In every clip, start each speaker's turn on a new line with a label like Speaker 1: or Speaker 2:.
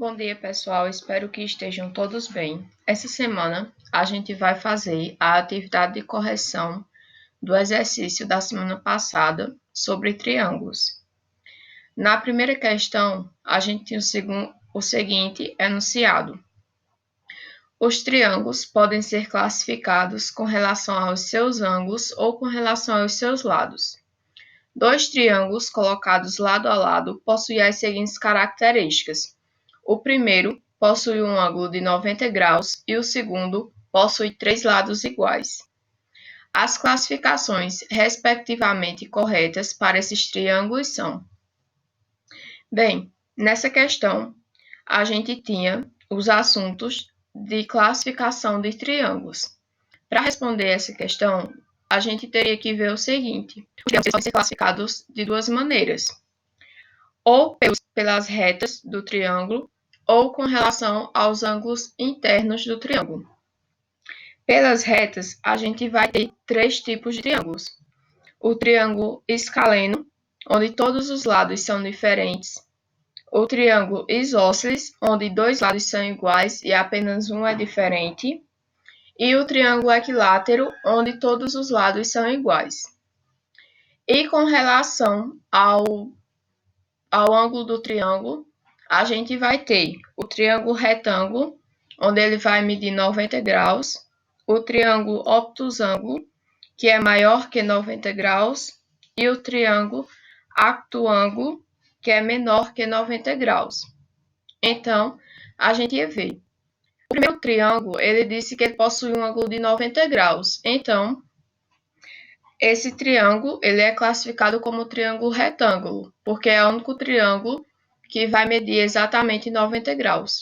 Speaker 1: Bom dia, pessoal. Espero que estejam todos bem. Essa semana a gente vai fazer a atividade de correção do exercício da semana passada sobre triângulos. Na primeira questão, a gente tem o seguinte enunciado: os triângulos podem ser classificados com relação aos seus ângulos ou com relação aos seus lados. Dois triângulos colocados lado a lado possuem as seguintes características. O primeiro possui um ângulo de 90 graus e o segundo possui três lados iguais. As classificações respectivamente corretas para esses triângulos são: bem, nessa questão, a gente tinha os assuntos de classificação de triângulos. Para responder essa questão, a gente teria que ver o seguinte: os triângulos podem ser classificados de duas maneiras, ou pelas retas do triângulo, ou com relação aos ângulos internos do triângulo. Pelas retas, a gente vai ter três tipos de triângulos. O triângulo escaleno, onde todos os lados são diferentes. O triângulo isósceles, onde dois lados são iguais e apenas um é diferente. E o triângulo equilátero, onde todos os lados são iguais. E com relação ao ângulo do triângulo, a gente vai ter o triângulo retângulo, onde ele vai medir 90 graus, o triângulo obtusângulo, que é maior que 90 graus, e o triângulo actoângulo, que é menor que 90 graus. Então, a gente ia ver. O primeiro triângulo, ele disse que ele possui um ângulo de 90 graus. Então, esse triângulo ele é classificado como triângulo retângulo, porque é o único triângulo que vai medir exatamente 90 graus.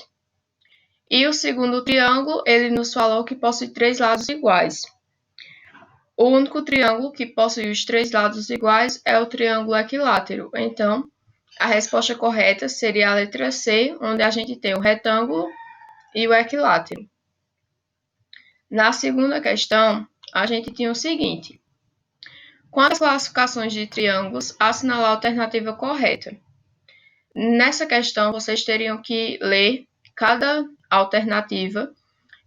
Speaker 1: E o segundo triângulo, ele nos falou que possui três lados iguais. O único triângulo que possui os três lados iguais é o triângulo equilátero. Então, a resposta correta seria a letra C, onde a gente tem o retângulo e o equilátero. Na segunda questão, a gente tinha o seguinte: quantas classificações de triângulos assinalar a alternativa correta? Nessa questão, vocês teriam que ler cada alternativa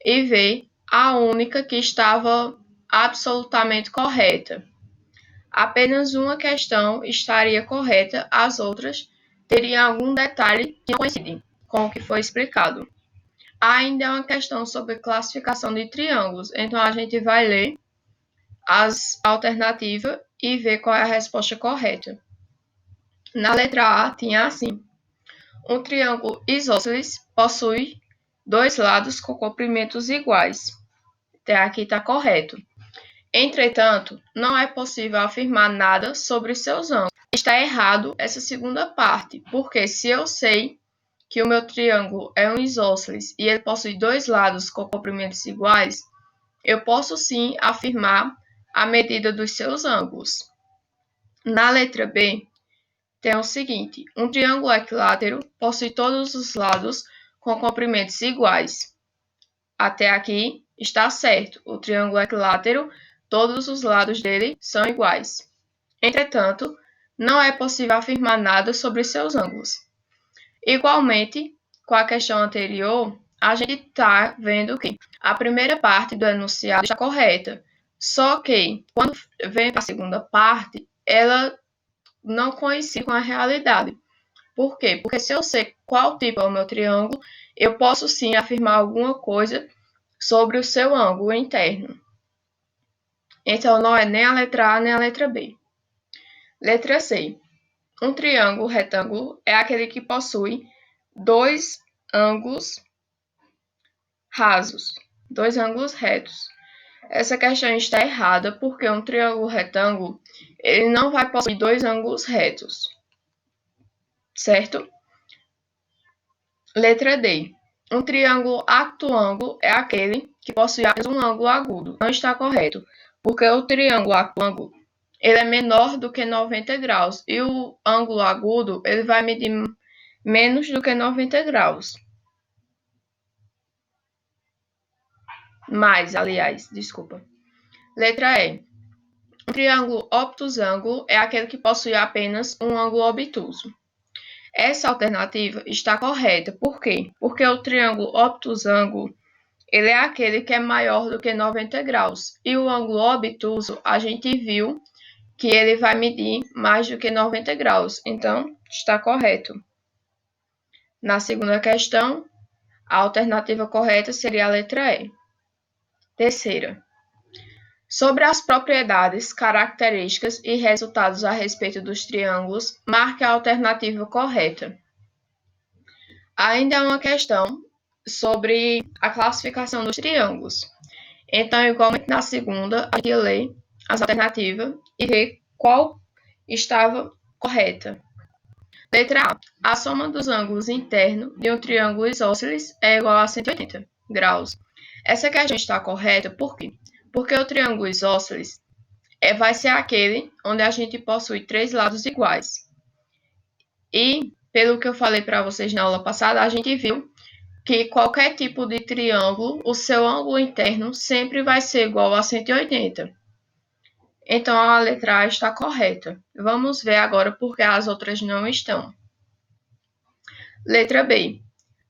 Speaker 1: e ver a única que estava absolutamente correta. Apenas uma questão estaria correta, as outras teriam algum detalhe que não coincide com o que foi explicado. Ainda é uma questão sobre classificação de triângulos, então a gente vai ler as alternativas e ver qual é a resposta correta. Na letra A, tinha assim: um triângulo isósceles possui dois lados com comprimentos iguais. Até aqui está correto. Entretanto, não é possível afirmar nada sobre seus ângulos. Está errado essa segunda parte, porque se eu sei que o meu triângulo é um isósceles e ele possui dois lados com comprimentos iguais, eu posso sim afirmar a medida dos seus ângulos. Na letra B, tem o seguinte: um triângulo equilátero possui todos os lados com comprimentos iguais. Até aqui está certo. O triângulo equilátero, todos os lados dele são iguais. Entretanto, não é possível afirmar nada sobre seus ângulos. Igualmente, com a questão anterior, a gente está vendo que a primeira parte do enunciado está correta. Só que, quando vem para a segunda parte, ela não coincide com a realidade. Por quê? Porque se eu sei qual tipo é o meu triângulo, eu posso sim afirmar alguma coisa sobre o seu ângulo interno. Então, não é nem a letra A nem a letra B. Letra C. Um triângulo retângulo é aquele que possui dois ângulos rasos, dois ângulos retos. Essa questão está errada porque um triângulo retângulo ele não vai possuir dois ângulos retos, certo? Letra D. Um triângulo actoângulo é aquele que possui apenas um ângulo agudo. Não está correto, porque o triângulo actoângulo ele é menor do que 90 graus e o ângulo agudo ele vai medir menos do que 90 graus. Desculpa. Letra E. Um triângulo obtusângulo é aquele que possui apenas um ângulo obtuso. Essa alternativa está correta. Por quê? Porque o triângulo obtusângulo ele é aquele que é maior do que 90 graus. E o ângulo obtuso, a gente viu que ele vai medir mais do que 90 graus. Então, está correto. Na segunda questão, a alternativa correta seria a letra E. Terceira. Sobre as propriedades, características e resultados a respeito dos triângulos, marque a alternativa correta. Ainda é uma questão sobre a classificação dos triângulos. Então, igualmente na segunda, a gente lê as alternativas e vê qual estava correta. Letra A. A soma dos ângulos internos de um triângulo isósceles é igual a 180 graus. Essa questão está correta por quê? Porque o triângulo isósceles vai ser aquele onde a gente possui três lados iguais. E, pelo que eu falei para vocês na aula passada, a gente viu que qualquer tipo de triângulo, o seu ângulo interno sempre vai ser igual a 180. Então, a letra A está correta. Vamos ver agora por que as outras não estão. Letra B.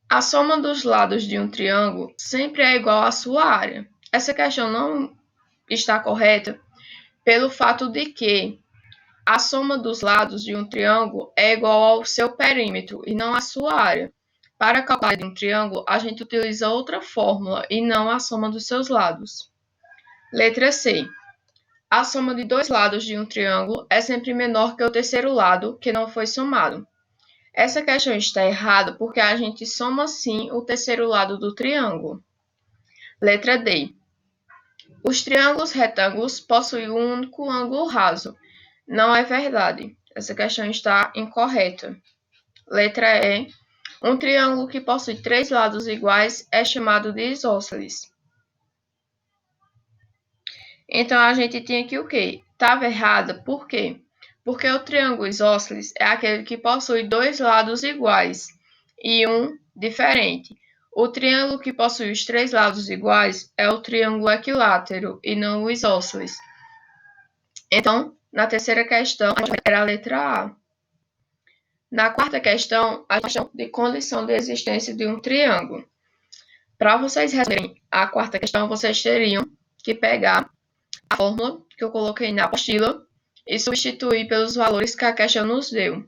Speaker 1: A soma dos lados de um triângulo sempre é igual à sua área. Essa questão não está correta pelo fato de que a soma dos lados de um triângulo é igual ao seu perímetro e não à sua área. Para calcular um triângulo, a gente utiliza outra fórmula e não a soma dos seus lados. Letra C. A soma de dois lados de um triângulo é sempre menor que o terceiro lado, que não foi somado. Essa questão está errada porque a gente soma sim o terceiro lado do triângulo. Letra D. Os triângulos retângulos possuem um único ângulo raso. Não é verdade. Essa questão está incorreta. Letra E. Um triângulo que possui três lados iguais é chamado de isósceles. Então, a gente tinha aqui o quê? Estava errada, por quê? Porque o triângulo isósceles é aquele que possui dois lados iguais e um diferente. O triângulo que possui os três lados iguais é o triângulo equilátero e não o isósceles. Então, na terceira questão, era a letra A. Na quarta questão, a questão de condição de existência de um triângulo. Para vocês responderem a quarta questão, vocês teriam que pegar a fórmula que eu coloquei na apostila e substituir pelos valores que a questão nos deu.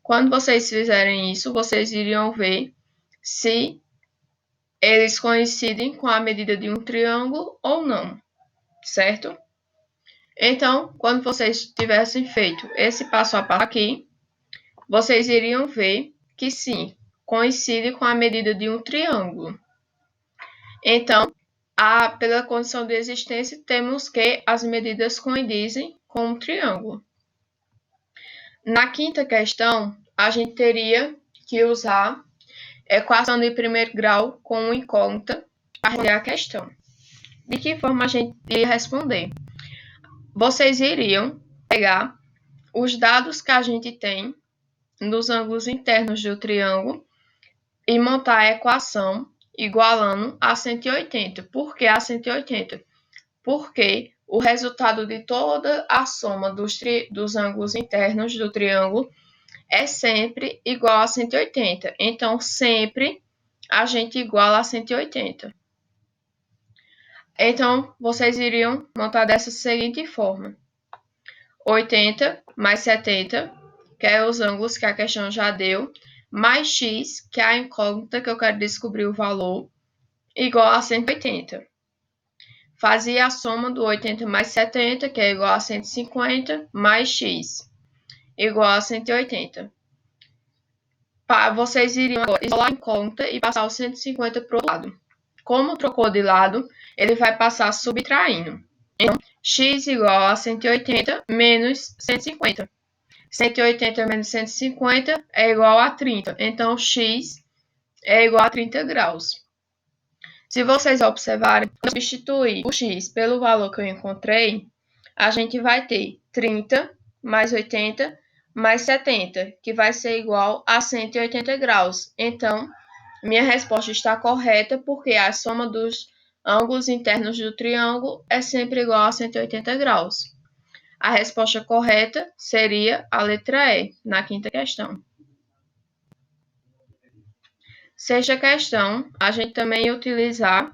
Speaker 1: Quando vocês fizerem isso, vocês iriam ver se eles coincidem com a medida de um triângulo ou não, certo? Então, quando vocês tivessem feito esse passo a passo aqui, vocês iriam ver que sim, coincide com a medida de um triângulo. Então, pela condição de existência, temos que as medidas coincidem com um triângulo. Na quinta questão, a gente teria que usar equação de primeiro grau com incógnita para responder a questão. De que forma a gente iria responder? Vocês iriam pegar os dados que a gente tem dos ângulos internos do triângulo e montar a equação igualando a 180. Por que a 180? Porque o resultado de toda a soma dos ângulos internos do triângulo é sempre igual a 180. Então, sempre a gente iguala a 180. Então, vocês iriam montar dessa seguinte forma. 80 mais 70, que é os ângulos que a questão já deu, mais x, que é a incógnita que eu quero descobrir o valor, igual a 180. Fazia a soma do 80 mais 70, que é igual a 150, mais x, igual a 180. Vocês iriam isolar a incógnita e passar o 150 para o lado. Como trocou de lado, ele vai passar subtraindo. Então, x igual a 180 menos 150. 180 menos 150 é igual a 30. Então, x é igual a 30 graus. Se vocês observarem, substituir o x pelo valor que eu encontrei, a gente vai ter 30 mais 80 mais 70, que vai ser igual a 180 graus. Então, minha resposta está correta, porque a soma dos ângulos internos do triângulo é sempre igual a 180 graus. A resposta correta seria a letra E, na quinta questão. Sexta questão, a gente também utilizar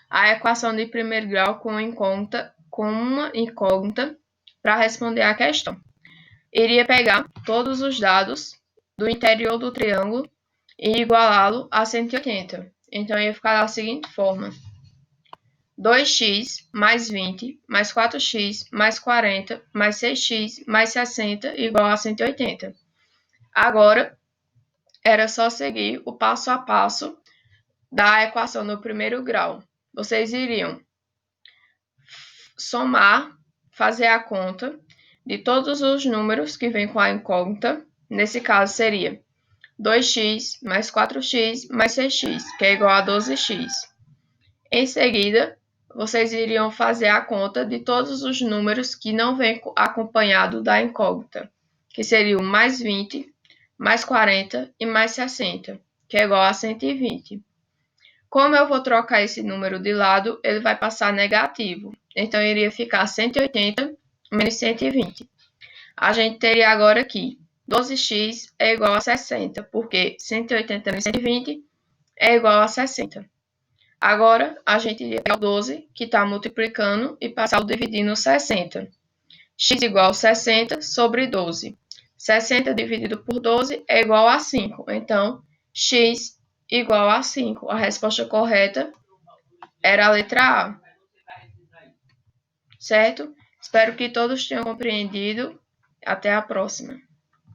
Speaker 1: a equação de primeiro grau com uma incógnita para responder a questão. Iria pegar todos os dados do interior do triângulo e igualá-lo a 180. Então, ia ficar da seguinte forma: 2x mais 20 mais 4x mais 40 mais 6x mais 60 igual a 180. Agora, era só seguir o passo a passo da equação do primeiro grau. Vocês iriam somar, fazer a conta de todos os números que vêm com a incógnita. Nesse caso, seria 2x mais 4x mais 6x, que é igual a 12x. Em seguida, vocês iriam fazer a conta de todos os números que não vêm acompanhado da incógnita, que seriam mais 20, mais 40 e mais 60, que é igual a 120. Como eu vou trocar esse número de lado, ele vai passar negativo. Então, iria ficar 180 menos 120. A gente teria agora aqui 12x é igual a 60, porque 180 menos 120 é igual a 60. Agora, a gente iria pegar o 12, que está multiplicando, e passar o dividindo 60. X igual a 60 sobre 12. 60 dividido por 12 é igual a 5. Então, x igual a 5. A resposta correta era a letra A. Certo? Espero que todos tenham compreendido. Até a próxima.